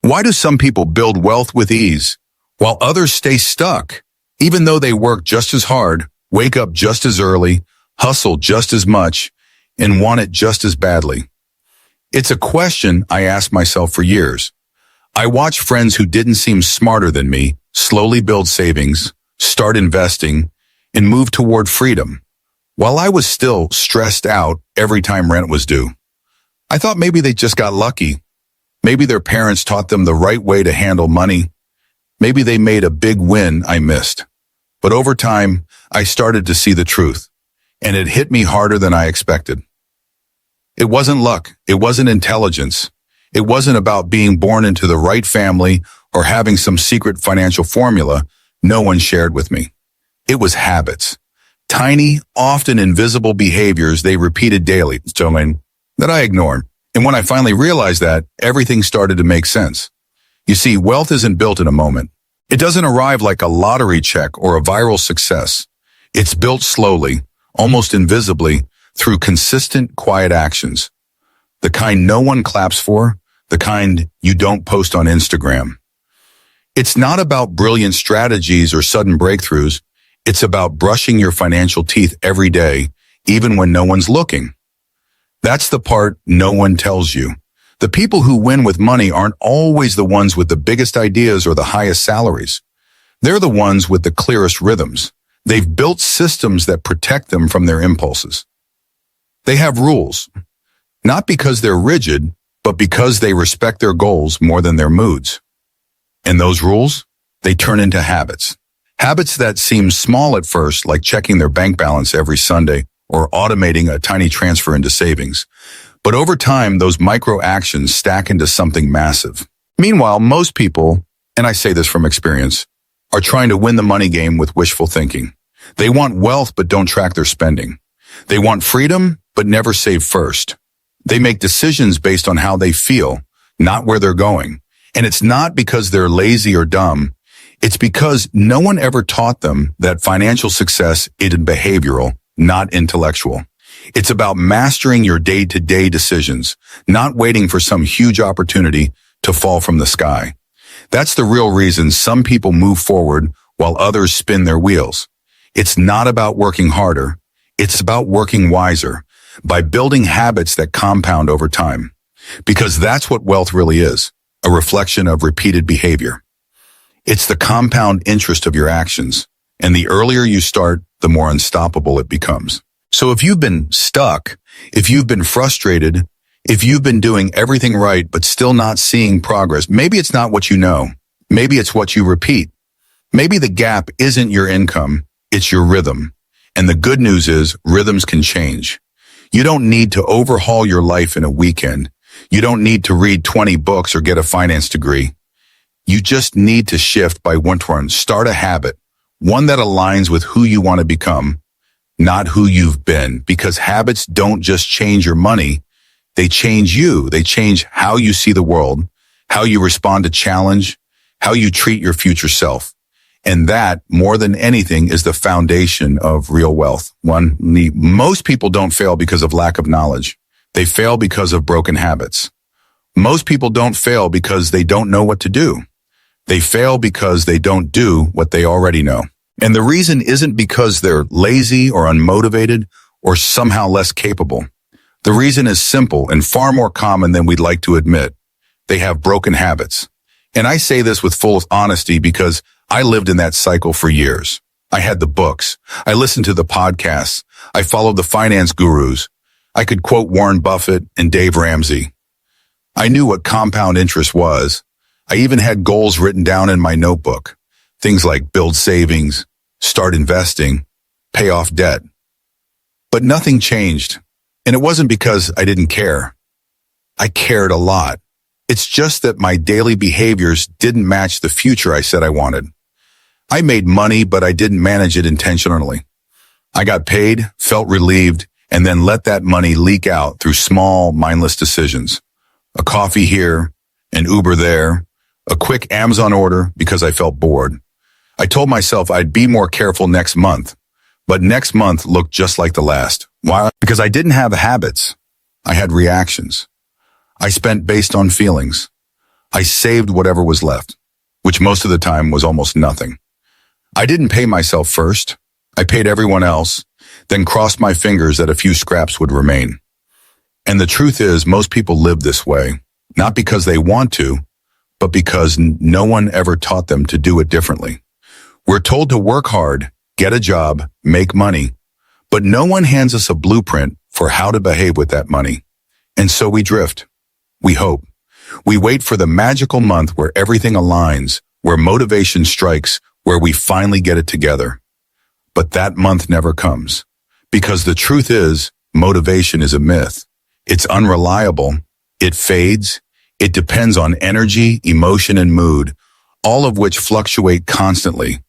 Why do some people build wealth with ease, while others stay stuck, even though they work just as hard, wake up just as early, hustle just as much, and want it just as badly? It's a question I asked myself for years. I watched friends who didn't seem smarter than me slowly build savings, start investing, and move toward freedom, while I was still stressed out every time rent was due. I thought maybe they just got lucky. Maybe their parents taught them the right way to handle money. Maybe they made a big win I missed. But over time, I started to see the truth, and it hit me harder than I expected. It wasn't luck. It wasn't intelligence. It wasn't about being born into the right family or having some secret financial formula no one shared with me. It was habits. Tiny, often invisible behaviors they repeated daily, that I ignored. And when I finally realized that, everything started to make sense. You see, wealth isn't built in a moment. It doesn't arrive like a lottery check or a viral success. It's built slowly, almost invisibly, through consistent, quiet actions. The kind no one claps for, the kind you don't post on Instagram. It's not about brilliant strategies or sudden breakthroughs. It's about brushing your financial teeth every day, even when no one's looking. That's the part no one tells you. The people who win with money aren't always the ones with the biggest ideas or the highest salaries. They're the ones with the clearest rhythms. They've built systems that protect them from their impulses. They have rules, not because they're rigid, but because they respect their goals more than their moods. And those rules, they turn into habits. Habits that seem small at first, like checking their bank balance every Sunday or automating a tiny transfer into savings. But over time, those micro actions stack into something massive. Meanwhile, most people, and I say this from experience, are trying to win the money game with wishful thinking. They want wealth but don't track their spending. They want freedom but never save first. They make decisions based on how they feel, not where they're going. And it's not because they're lazy or dumb. It's because no one ever taught them that financial success is behavioral, not intellectual. It's about mastering your day-to-day decisions, not waiting for some huge opportunity to fall from the sky. That's the real reason some people move forward while others spin their wheels. It's not about working harder. It's about working wiser by building habits that compound over time. Because that's what wealth really is, a reflection of repeated behavior. It's the compound interest of your actions, and the earlier you start, the more unstoppable it becomes. So if you've been stuck, if you've been frustrated, if you've been doing everything right but still not seeing progress, maybe it's not what you know. Maybe it's what you repeat. Maybe the gap isn't your income, it's your rhythm. And the good news is rhythms can change. You don't need to overhaul your life in a weekend. You don't need to read 20 books or get a finance degree. You just need to shift by one. Start a habit, one that aligns with who you want to become, not who you've been, because habits don't just change your money. They change you. They change how you see the world, how you respond to challenge, how you treat your future self. And that, more than anything, is the foundation of real wealth. Most people don't fail because of lack of knowledge. They fail because of broken habits. Most people don't fail because they don't know what to do. They fail because they don't do what they already know. And the reason isn't because they're lazy or unmotivated or somehow less capable. The reason is simple and far more common than we'd like to admit. They have broken habits. And I say this with full honesty because I lived in that cycle for years. I had the books. I listened to the podcasts. I followed the finance gurus. I could quote Warren Buffett and Dave Ramsey. I knew what compound interest was. I even had goals written down in my notebook. Things like build savings, start investing, pay off debt. But nothing changed. And it wasn't because I didn't care. I cared a lot. It's just that my daily behaviors didn't match the future I said I wanted. I made money, but I didn't manage it intentionally. I got paid, felt relieved, and then let that money leak out through small, mindless decisions. A coffee here, an Uber there, a quick Amazon order because I felt bored. I told myself I'd be more careful next month, but next month looked just like the last. Why? Because I didn't have habits. I had reactions. I spent based on feelings. I saved whatever was left, which most of the time was almost nothing. I didn't pay myself first. I paid everyone else, then crossed my fingers that a few scraps would remain. And the truth is, most people live this way, not because they want to, but because no one ever taught them to do it differently. We're told to work hard, get a job, make money, but no one hands us a blueprint for how to behave with that money. And so we drift. We hope. We wait for the magical month where everything aligns, where motivation strikes, where we finally get it together. But that month never comes. Because the truth is, motivation is a myth. It's unreliable. It fades. It depends on energy, emotion, and mood, all of which fluctuate constantly.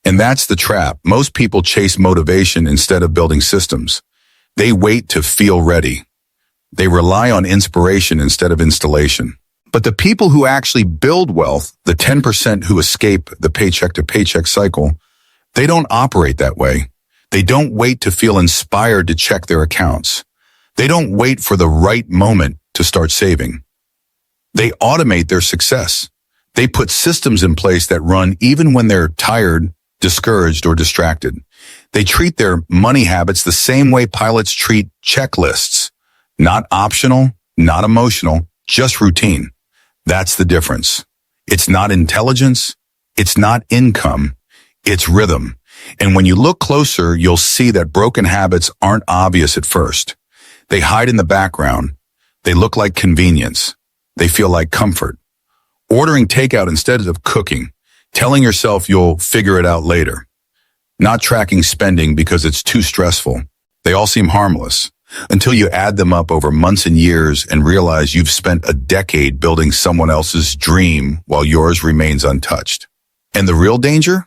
And that's the trap. Most people chase motivation instead of building systems. They wait to feel ready. They rely on inspiration instead of installation. But the people who actually build wealth, the 10% who escape the paycheck to paycheck cycle, they don't operate that way. They don't wait to feel inspired to check their accounts. They don't wait for the right moment to start saving. They automate their success. They put systems in place that run even when they're tired, discouraged, or distracted. They treat their money habits the same way pilots treat checklists. Not optional, not emotional, just routine. That's the difference. It's not intelligence. It's not income. It's rhythm. And when you look closer, you'll see that broken habits aren't obvious at first. They hide in the background. They look like convenience. They feel like comfort. Ordering takeout instead of cooking. Telling yourself you'll figure it out later. Not tracking spending because it's too stressful. They all seem harmless until you add them up over months and years and realize you've spent a decade building someone else's dream while yours remains untouched. And the real danger?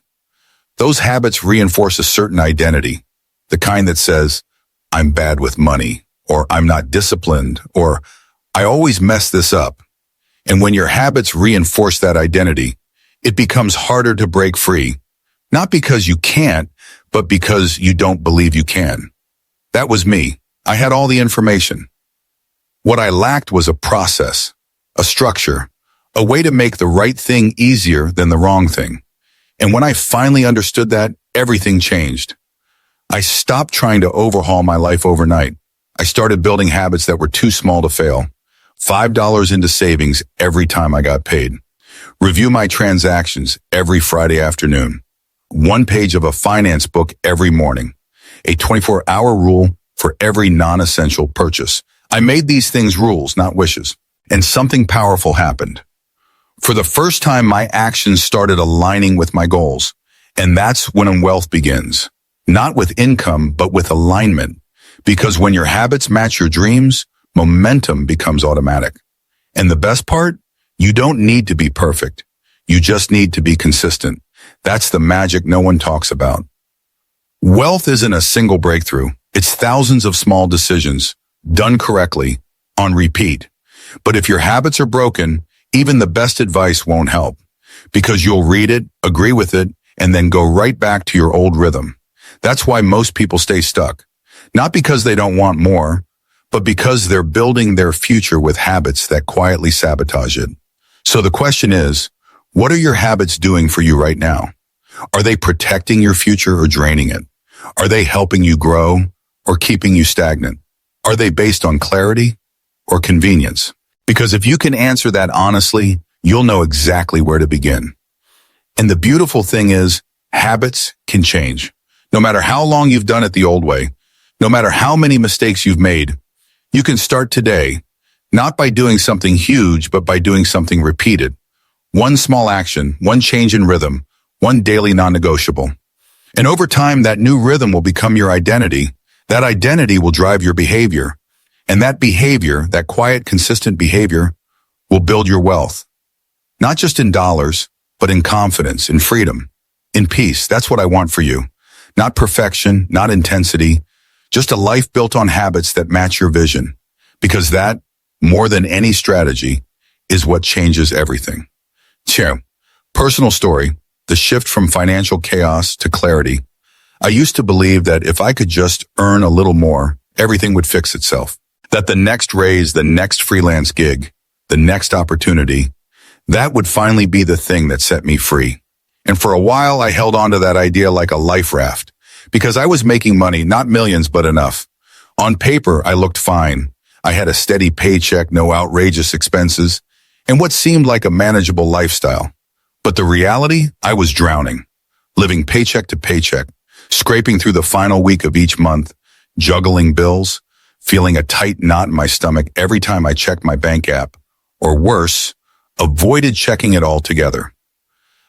Those habits reinforce a certain identity, the kind that says, I'm bad with money, or I'm not disciplined, or I always mess this up. And when your habits reinforce that identity, it becomes harder to break free, not because you can't, but because you don't believe you can. That was me. I had all the information. What I lacked was a process, a structure, a way to make the right thing easier than the wrong thing. And when I finally understood that, everything changed. I stopped trying to overhaul my life overnight. I started building habits that were too small to fail. $5 into savings every time I got paid. Review my transactions every Friday afternoon. 1 page of a finance book every morning. A 24-hour rule for every non-essential purchase. I made these things rules, not wishes. And something powerful happened. For the first time, my actions started aligning with my goals. And that's when wealth begins. Not with income, but with alignment. Because when your habits match your dreams, momentum becomes automatic. And the best part? You don't need to be perfect. You just need to be consistent. That's the magic no one talks about. Wealth isn't a single breakthrough. It's thousands of small decisions, done correctly, on repeat. But if your habits are broken, even the best advice won't help. Because you'll read it, agree with it, and then go right back to your old rhythm. That's why most people stay stuck. Not because they don't want more, but because they're building their future with habits that quietly sabotage it. So the question is, what are your habits doing for you right now? Are they protecting your future or draining it? Are they helping you grow or keeping you stagnant? Are they based on clarity or convenience? Because if you can answer that honestly, you'll know exactly where to begin. And the beautiful thing is, habits can change. No matter how long you've done it the old way, no matter how many mistakes you've made, you can start today, not by doing something huge, but by doing something repeated. One small action, one change in rhythm, one daily non-negotiable. And over time, that new rhythm will become your identity. That identity will drive your behavior. And that behavior, that quiet, consistent behavior, will build your wealth. Not just in dollars, but in confidence, in freedom, in peace. That's what I want for you. Not perfection, not intensity, just a life built on habits that match your vision. Because that, more than any strategy, is what changes everything. Personal story, the shift from financial chaos to clarity. I used to believe that if I could just earn a little more, everything would fix itself. That the next raise, the next freelance gig, the next opportunity, That would finally be the thing that set me free. And for a while, I held on to that idea like a life raft, because I was making money, not millions, but enough. On paper, I looked fine. I had a steady paycheck, no outrageous expenses, and what seemed like a manageable lifestyle. But the reality, I was drowning, living paycheck to paycheck, scraping through the final week of each month, juggling bills, feeling a tight knot in my stomach every time I checked my bank app, or worse, avoided checking it altogether.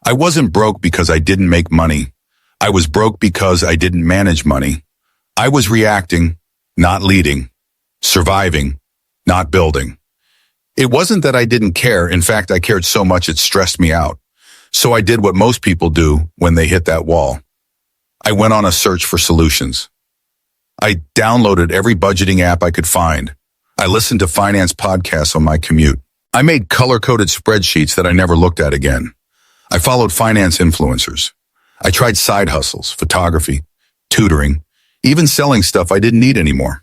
I wasn't broke because I didn't make money. I was broke because I didn't manage money. I was reacting, not leading, surviving, not building. It wasn't that I didn't care. In fact, I cared so much it stressed me out. So I did what most people do when they hit that wall. I went on a search for solutions. I downloaded every budgeting app I could find. I listened to finance podcasts on my commute. I made color-coded spreadsheets that I never looked at again. I followed finance influencers. I tried side hustles, photography, tutoring, even selling stuff I didn't need anymore.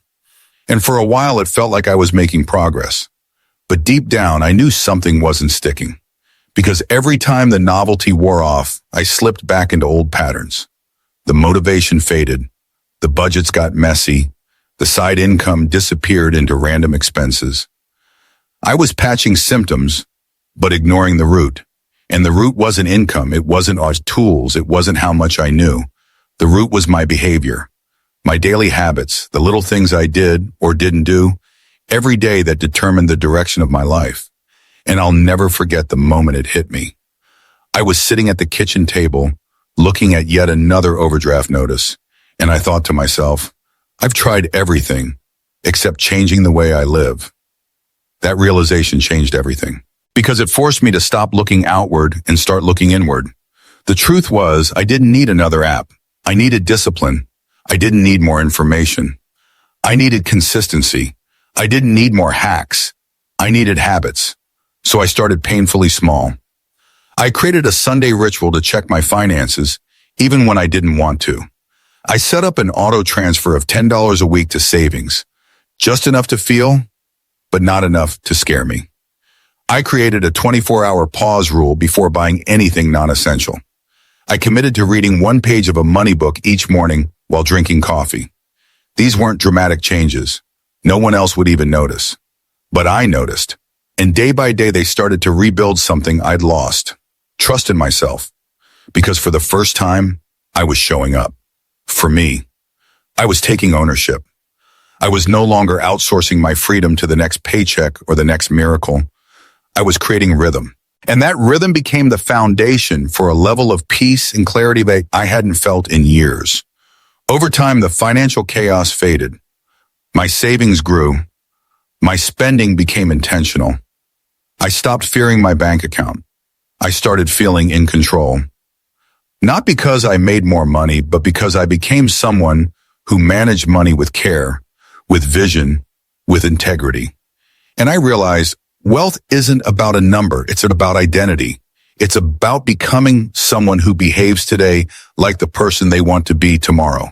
And for a while, it felt like I was making progress. But deep down, I knew something wasn't sticking. Because every time the novelty wore off, I slipped back into old patterns. The motivation faded. The budgets got messy. The side income disappeared into random expenses. I was patching symptoms, but ignoring the root. And the root wasn't income. It wasn't our tools. It wasn't how much I knew. The root was my behavior, my daily habits, the little things I did or didn't do every day that determined the direction of my life. And I'll never forget the moment it hit me. I was sitting at the kitchen table, looking at yet another overdraft notice, and I thought to myself, I've tried everything except changing the way I live. That realization changed everything, because it forced me to stop looking outward and start looking inward. The truth was, I didn't need another app. I needed discipline. I didn't need more information. I needed consistency. I didn't need more hacks. I needed habits. So I started painfully small. I created a Sunday ritual to check my finances, even when I didn't want to. I set up an auto transfer of $10 a week to savings, just enough to feel, but not enough to scare me. I created a 24-hour pause rule before buying anything non-essential. I committed to reading one page of a money book each morning while drinking coffee. These weren't dramatic changes. No one else would even notice. But I noticed. And day by day, they started to rebuild something I'd lost. Trust in myself. Because for the first time, I was showing up. For me, I was taking ownership. I was no longer outsourcing my freedom to the next paycheck or the next miracle. I was creating rhythm. And that rhythm became the foundation for a level of peace and clarity that I hadn't felt in years. Over time, the financial chaos faded. My savings grew. My spending became intentional. I stopped fearing my bank account. I started feeling in control. Not because I made more money, but because I became someone who managed money with care, with vision, with integrity. And I realized wealth isn't about a number. It's about identity. It's about becoming someone who behaves today like the person they want to be tomorrow.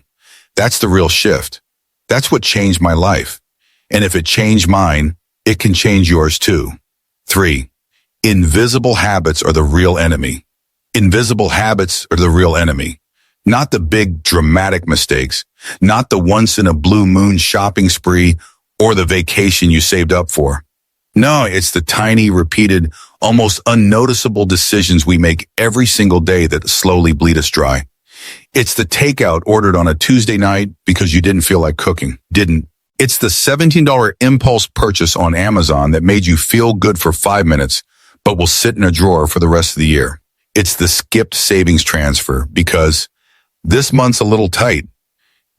That's the real shift. That's what changed my life. And if it changed mine, it can change yours too. 3. Invisible habits are the real enemy. Invisible habits are the real enemy. Not the big dramatic mistakes, not the once in a blue moon shopping spree or the vacation you saved up for. No, it's the tiny, repeated, almost unnoticeable decisions we make every single day that slowly bleed us dry. It's the takeout ordered on a Tuesday night because you didn't feel like cooking. It's the $17 impulse purchase on Amazon that made you feel good for 5 minutes, but will sit in a drawer for the rest of the year. It's the skipped savings transfer because this month's a little tight.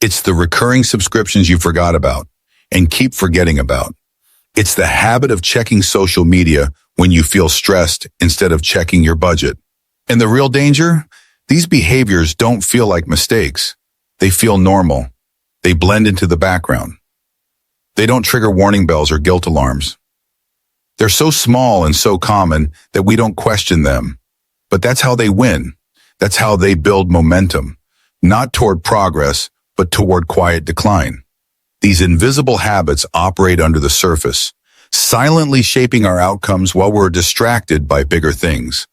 It's the recurring subscriptions you forgot about and keep forgetting about. It's the habit of checking social media when you feel stressed instead of checking your budget. And the real danger? These behaviors don't feel like mistakes. They feel normal. They blend into the background. They don't trigger warning bells or guilt alarms. They're so small and so common that we don't question them. But that's how they win. That's how they build momentum, not toward progress, but toward quiet decline. These invisible habits operate under the surface, silently shaping our outcomes while we're distracted by bigger things.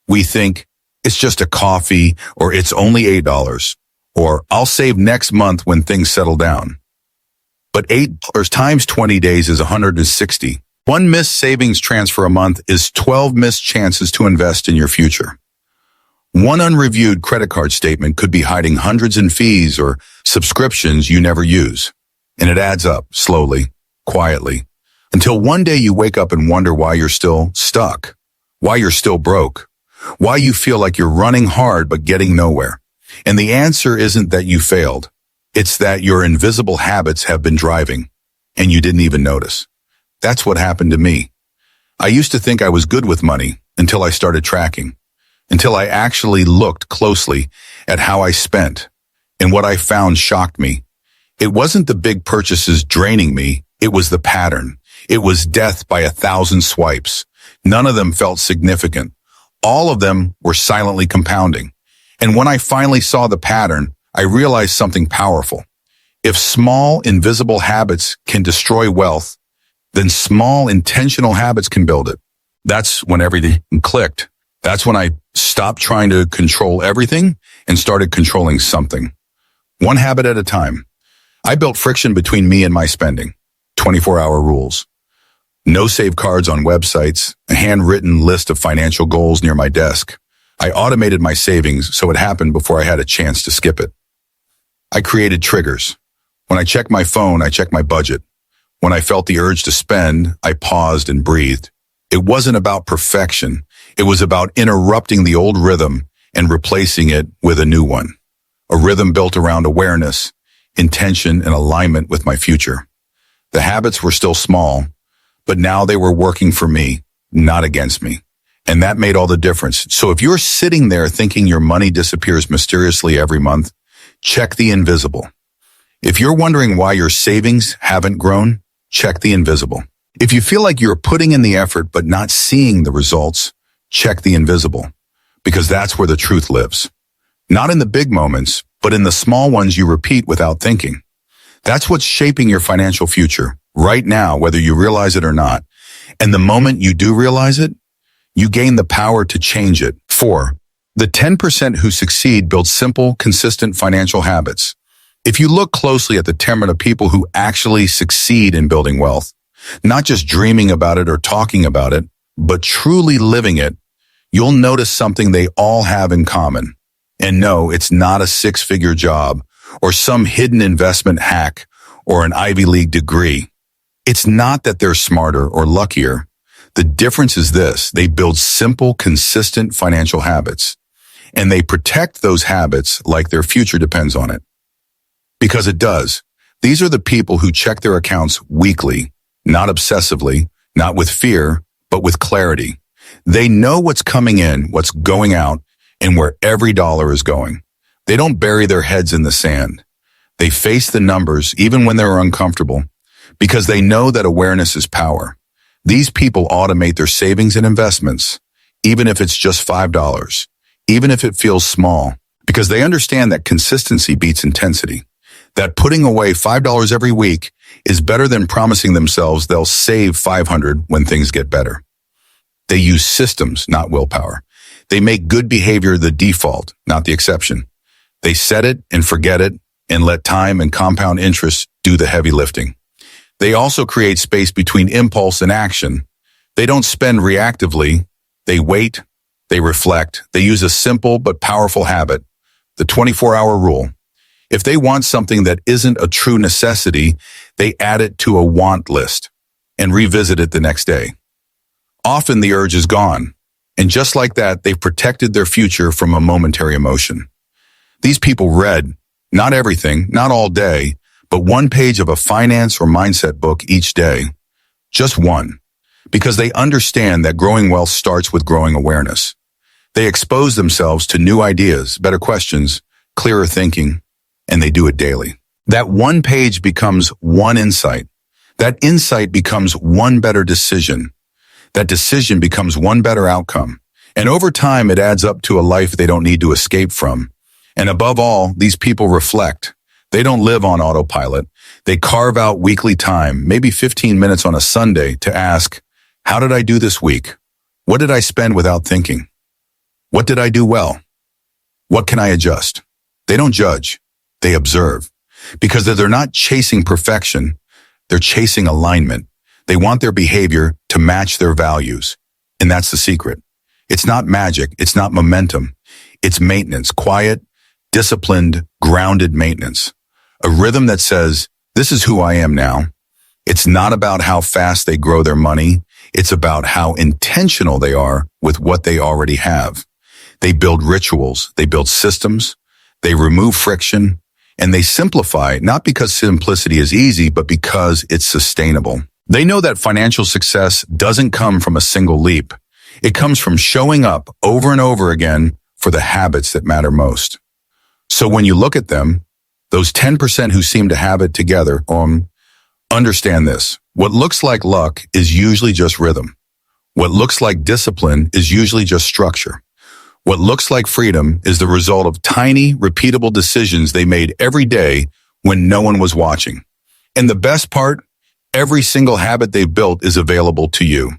We think, it's just a coffee, or it's only $8, or I'll save next month when things settle down. But $8 times 20 days is 160. One missed savings transfer a month is 12 missed chances to invest in your future. One unreviewed credit card statement could be hiding hundreds in fees or subscriptions you never use. And it adds up slowly, quietly, until one day you wake up and wonder why you're still stuck, why you're still broke, why you feel like you're running hard but getting nowhere. And the answer isn't that you failed. It's that your invisible habits have been driving, and you didn't even notice. That's what happened to me. I used to think I was good with money until I started tracking, until I actually looked closely at how I spent, and what I found shocked me. It wasn't the big purchases draining me, it was the pattern. It was death by 1,000 swipes. None of them felt significant. All of them were silently compounding. And when I finally saw the pattern, I realized something powerful. If small, invisible habits can destroy wealth, then small, intentional habits can build it. That's when everything clicked. That's when I stopped trying to control everything and started controlling something. One habit at a time. I built friction between me and my spending. 24-hour rules. No save cards on websites, a handwritten list of financial goals near my desk. I automated my savings so it happened before I had a chance to skip it. I created triggers. When I checked my phone, I checked my budget. When I felt the urge to spend, I paused and breathed. It wasn't about perfection. It was about interrupting the old rhythm and replacing it with a new one. A rhythm built around awareness, intention, and alignment with my future. The habits were still small, but now they were working for me, not against me. And that made all the difference. So if you're sitting there thinking your money disappears mysteriously every month, check the invisible. If you're wondering why your savings haven't grown, check the invisible. If you feel like you're putting in the effort but not seeing the results, check the invisible, because that's where the truth lives. Not in the big moments, but in the small ones you repeat without thinking. That's what's shaping your financial future right now, whether you realize it or not. And the moment you do realize it, you gain the power to change it. 4. The 10% who succeed build simple, consistent financial habits. If you look closely at the 10% of people who actually succeed in building wealth, not just dreaming about it or talking about it, but truly living it, you'll notice something they all have in common. And no, it's not a six-figure job or some hidden investment hack or an Ivy League degree. It's not that they're smarter or luckier. The difference is this: they build simple, consistent financial habits, and they protect those habits like their future depends on it. Because it does. These are the people who check their accounts weekly, not obsessively, not with fear, but with clarity. They know what's coming in, what's going out, and where every dollar is going. They don't bury their heads in the sand. They face the numbers even when they're uncomfortable, because they know that awareness is power. These people automate their savings and investments, even if it's just $5, even if it feels small, because they understand that consistency beats intensity, that putting away $5 every week is better than promising themselves they'll save $500 when things get better. They use systems, not willpower. They make good behavior the default, not the exception. They set it and forget it and let time and compound interest do the heavy lifting. They also create space between impulse and action. They don't spend reactively. They wait. They reflect. They use a simple but powerful habit, the 24-hour rule. If they want something that isn't a true necessity, they add it to a want list and revisit it the next day. Often the urge is gone, and just like that, they've protected their future from a momentary emotion. These people read, not everything, not all day, but one page of a finance or mindset book each day. Just one. Because they understand that growing wealth starts with growing awareness. They expose themselves to new ideas, better questions, clearer thinking, and they do it daily. That one page becomes one insight. That insight becomes one better decision. That decision becomes one better outcome. And over time, it adds up to a life they don't need to escape from. And above all, these people reflect. They don't live on autopilot. They carve out weekly time, maybe 15 minutes on a Sunday, to ask, how did I do this week? What did I spend without thinking? What did I do well? What can I adjust? They don't judge. They observe. Because they're not chasing perfection, they're chasing alignment. They want their behavior to match their values. And that's the secret. It's not magic. It's not momentum. It's maintenance, quiet, disciplined, grounded maintenance. A rhythm that says, this is who I am now. It's not about how fast they grow their money. It's about how intentional they are with what they already have. They build rituals. They build systems. They remove friction. And they simplify, not because simplicity is easy, but because it's sustainable. They know that financial success doesn't come from a single leap. It comes from showing up over and over again for the habits that matter most. So when you look at them, those 10% who seem to have it together, understand this. What looks like luck is usually just rhythm. What looks like discipline is usually just structure. What looks like freedom is the result of tiny, repeatable decisions they made every day when no one was watching. And the best part, every single habit they've built is available to you.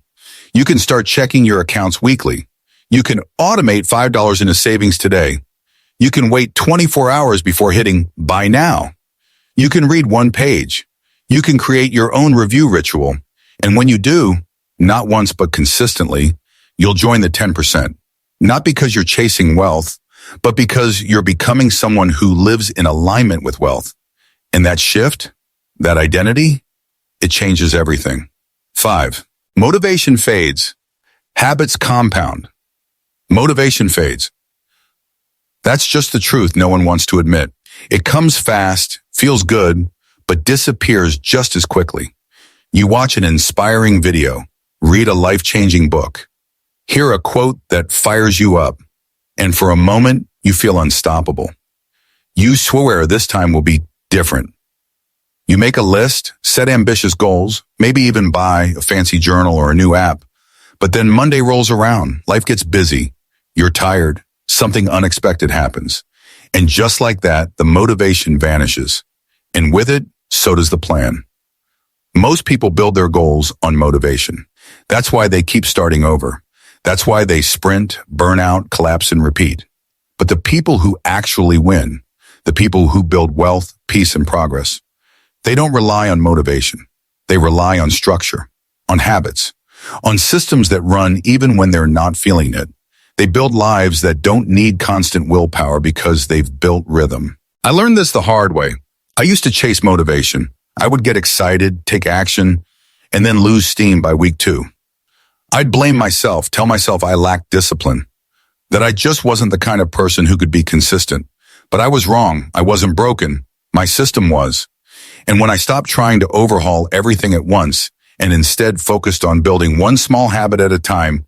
You can start checking your accounts weekly. You can automate $5 into savings today. You can wait 24 hours before hitting buy now. You can read one page. You can create your own review ritual. And when you do, not once but consistently, you'll join the 10%. Not because you're chasing wealth, but because you're becoming someone who lives in alignment with wealth. And that shift, that identity, it changes everything. 5. Motivation fades. Habits compound. Motivation fades. That's just the truth no one wants to admit. It comes fast, feels good, but disappears just as quickly. You watch an inspiring video, read a life-changing book, hear a quote that fires you up, and for a moment, you feel unstoppable. You swear this time will be different. You make a list, set ambitious goals, maybe even buy a fancy journal or a new app. But then Monday rolls around, life gets busy, you're tired, something unexpected happens. And just like that, the motivation vanishes. And with it, so does the plan. Most people build their goals on motivation. That's why they keep starting over. That's why they sprint, burn out, collapse, and repeat. But the people who actually win, the people who build wealth, peace, and progress, they don't rely on motivation. They rely on structure, on habits, on systems that run even when they're not feeling it. They build lives that don't need constant willpower because they've built rhythm. I learned this the hard way. I used to chase motivation. I would get excited, take action, and then lose steam by week 2. I'd blame myself, tell myself I lacked discipline, that I just wasn't the kind of person who could be consistent. But I was wrong. I wasn't broken. My system was. And when I stopped trying to overhaul everything at once and instead focused on building one small habit at a time,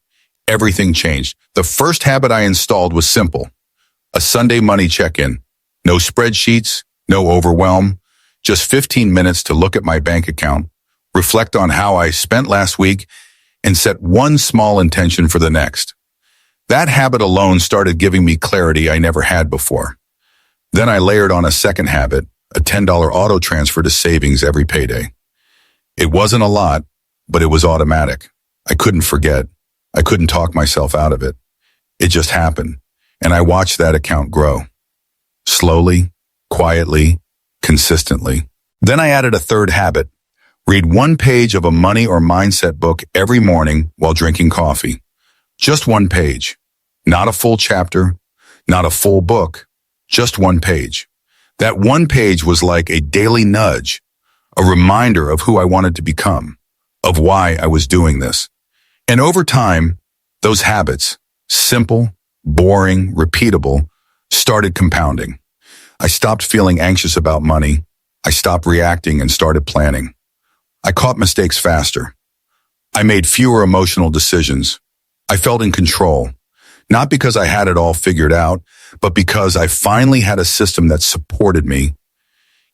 everything changed. The first habit I installed was simple. A Sunday money check-in. No spreadsheets, no overwhelm, just 15 minutes to look at my bank account, reflect on how I spent last week, and set one small intention for the next. That habit alone started giving me clarity I never had before. Then I layered on a second habit, a $10 auto transfer to savings every payday. It wasn't a lot, but it was automatic. I couldn't forget. I couldn't talk myself out of it. It just happened, and I watched that account grow. Slowly, quietly, consistently. Then I added a third habit. Read one page of a money or mindset book every morning while drinking coffee. Just one page. Not a full chapter, not a full book, just one page. That one page was like a daily nudge, a reminder of who I wanted to become, of why I was doing this. And over time, those habits, simple, boring, repeatable, started compounding. I stopped feeling anxious about money. I stopped reacting and started planning. I caught mistakes faster. I made fewer emotional decisions. I felt in control, not because I had it all figured out, but because I finally had a system that supported me,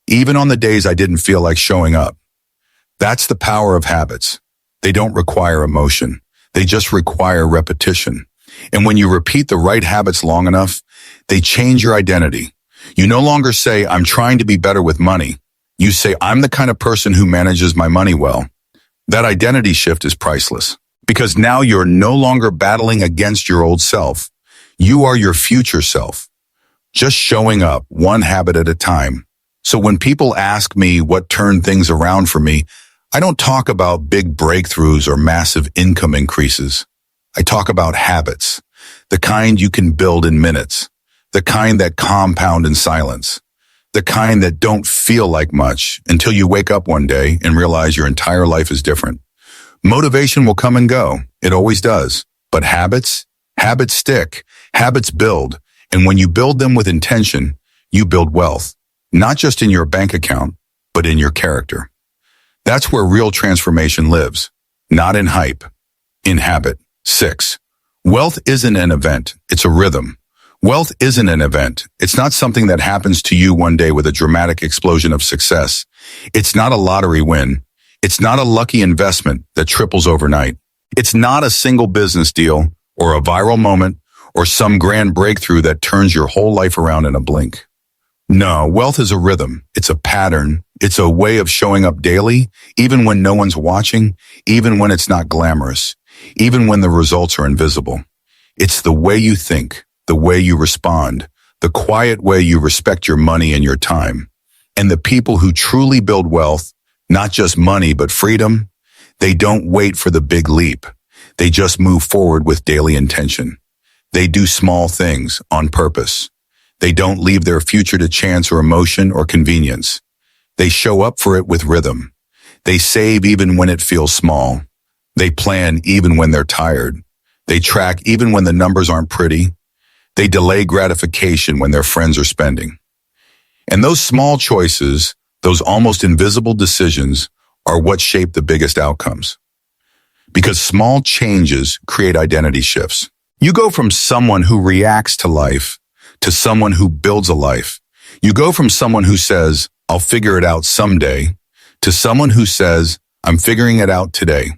even on the days I didn't feel like showing up. That's the power of habits. They don't require emotion. They just require repetition. And when you repeat the right habits long enough, they change your identity. You no longer say, I'm trying to be better with money. You say, I'm the kind of person who manages my money well. That identity shift is priceless because now you're no longer battling against your old self. You are your future self, just showing up one habit at a time. So when people ask me what turned things around for me, I don't talk about big breakthroughs or massive income increases. I talk about habits, the kind you can build in minutes, the kind that compound in silence, the kind that don't feel like much until you wake up one day and realize your entire life is different. Motivation will come and go. It always does. But habits stick, habits build. And when you build them with intention, you build wealth, not just in your bank account, but in your character. That's where real transformation lives, not in hype, in habit. 6. Wealth isn't an event, it's a rhythm. Wealth isn't an event. It's not something that happens to you one day with a dramatic explosion of success. It's not a lottery win. It's not a lucky investment that triples overnight. It's not a single business deal or a viral moment or some grand breakthrough that turns your whole life around in a blink. No, wealth is a rhythm. It's a pattern. It's a way of showing up daily, even when no one's watching, even when it's not glamorous, even when the results are invisible. It's the way you think, the way you respond, the quiet way you respect your money and your time. And the people who truly build wealth, not just money, but freedom, they don't wait for the big leap. They just move forward with daily intention. They do small things on purpose. They don't leave their future to chance or emotion or convenience. They show up for it with rhythm. They save even when it feels small. They plan even when they're tired. They track even when the numbers aren't pretty. They delay gratification when their friends are spending. And those small choices, those almost invisible decisions, are what shape the biggest outcomes. Because small changes create identity shifts. You go from someone who reacts to life to someone who builds a life. You go from someone who says, I'll figure it out someday, to someone who says, I'm figuring it out today.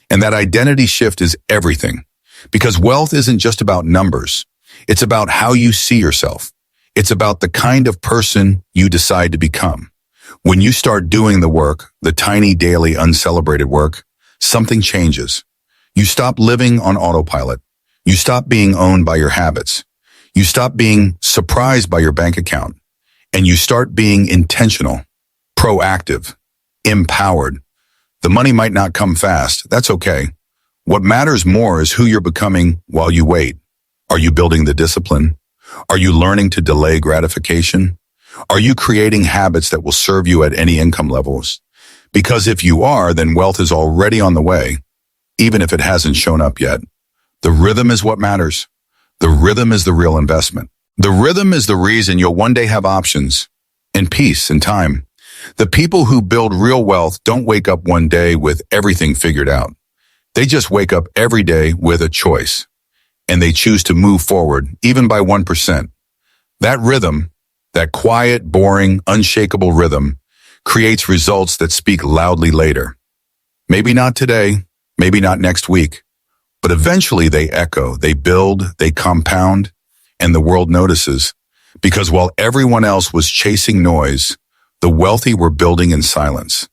And that identity shift is everything. Because wealth isn't just about numbers. It's about how you see yourself. It's about the kind of person you decide to become. When you start doing the work, the tiny daily uncelebrated work, something changes. You stop living on autopilot. You stop being owned by your habits. You stop being surprised by your bank account. And you start being intentional, proactive, empowered. The money might not come fast. That's okay. What matters more is who you're becoming while you wait. Are you building the discipline? Are you learning to delay gratification? Are you creating habits that will serve you at any income levels? Because if you are, then wealth is already on the way, even if it hasn't shown up yet. The rhythm is what matters. The rhythm is the real investment. The rhythm is the reason you'll one day have options and peace and time. The people who build real wealth don't wake up one day with everything figured out. They just wake up every day with a choice, and they choose to move forward, even by 1%. That rhythm, that quiet, boring, unshakable rhythm, creates results that speak loudly later. Maybe not today, maybe not next week, but eventually they echo, they build, they compound, and the world notices. Because while everyone else was chasing noise, the wealthy were building in silence.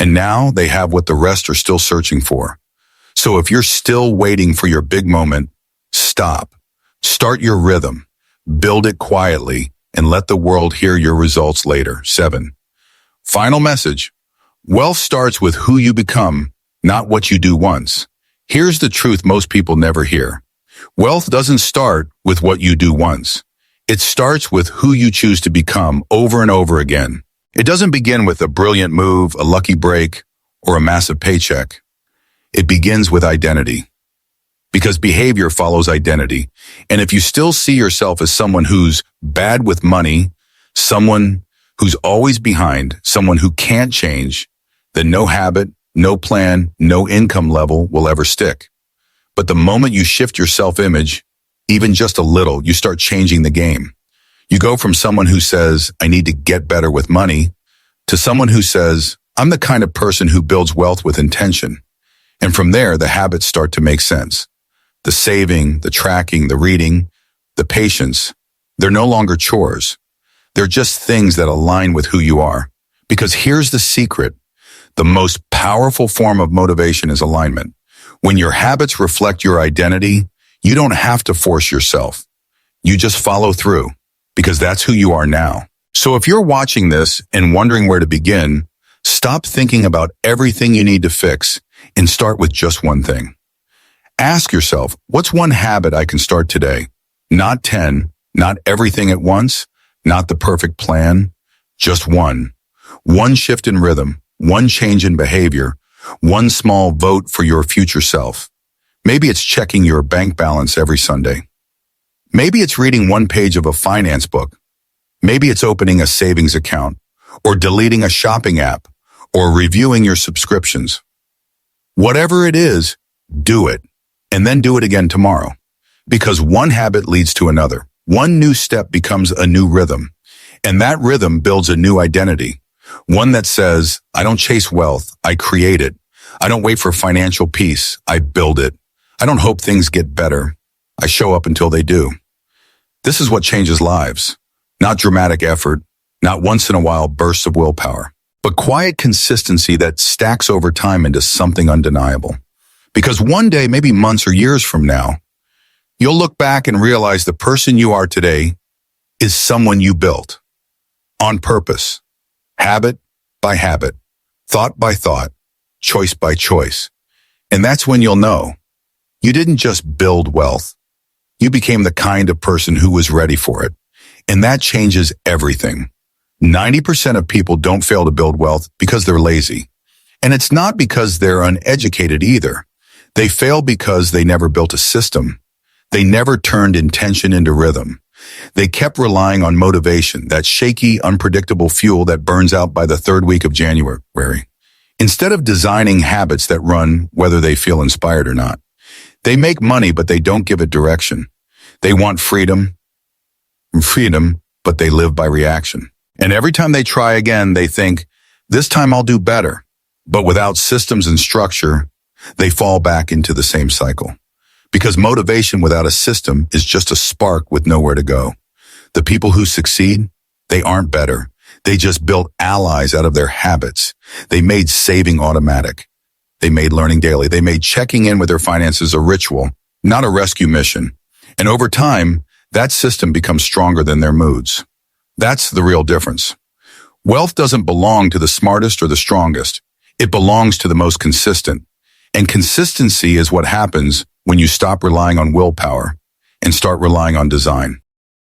And now they have what the rest are still searching for. So if you're still waiting for your big moment, stop. Start your rhythm. Build it quietly and let the world hear your results later. 7. Final message. Wealth starts with who you become, not what you do once. Here's the truth most people never hear. Wealth doesn't start with what you do once. It starts with who you choose to become over and over again. It doesn't begin with a brilliant move, a lucky break, or a massive paycheck. It begins with identity. Because behavior follows identity. And if you still see yourself as someone who's bad with money, someone who's always behind, someone who can't change, then no habit, no plan, no income level will ever stick. But the moment you shift your self-image, even just a little, you start changing the game. You go from someone who says, I need to get better with money, to someone who says, I'm the kind of person who builds wealth with intention. And from there, the habits start to make sense. The saving, the tracking, the reading, the patience, they're no longer chores. They're just things that align with who you are. Because here's the secret. The most powerful form of motivation is alignment. When your habits reflect your identity, you don't have to force yourself. You just follow through, because that's who you are now. So if you're watching this and wondering where to begin, stop thinking about everything you need to fix and start with just one thing. Ask yourself, what's one habit I can start today? Not 10, not everything at once, not the perfect plan, just one. One shift in rhythm, one change in behavior, one small vote for your future self. Maybe it's checking your bank balance every Sunday. Maybe it's reading one page of a finance book. Maybe it's opening a savings account, or deleting a shopping app, or reviewing your subscriptions. Whatever it is, do it, and then do it again tomorrow. Because one habit leads to another. One new step becomes a new rhythm, and that rhythm builds a new identity. One that says, I don't chase wealth, I create it. I don't wait for financial peace, I build it. I don't hope things get better, I show up until they do. This is what changes lives. Not dramatic effort, not once in a while bursts of willpower, but quiet consistency that stacks over time into something undeniable. Because one day, maybe months or years from now, you'll look back and realize the person you are today is someone you built. On purpose. Habit by habit. Thought by thought. Choice by choice. And that's when you'll know. You didn't just build wealth. You became the kind of person who was ready for it. And that changes everything. 90% of people don't fail to build wealth because they're lazy. And it's not because they're uneducated either. They fail because they never built a system. They never turned intention into rhythm. They kept relying on motivation, that shaky, unpredictable fuel that burns out by the third week of January. Instead of designing habits that run whether they feel inspired or not. They make money, but they don't give it direction. They want freedom, but they live by reaction. And every time they try again, they think, this time I'll do better. But without systems and structure, they fall back into the same cycle. Because motivation without a system is just a spark with nowhere to go. The people who succeed, they aren't better. They just built allies out of their habits. They made saving automatic. They made learning daily. They made checking in with their finances a ritual, not a rescue mission. And over time, that system becomes stronger than their moods. That's the real difference. Wealth doesn't belong to the smartest or the strongest. It belongs to the most consistent. And consistency is what happens when you stop relying on willpower and start relying on design.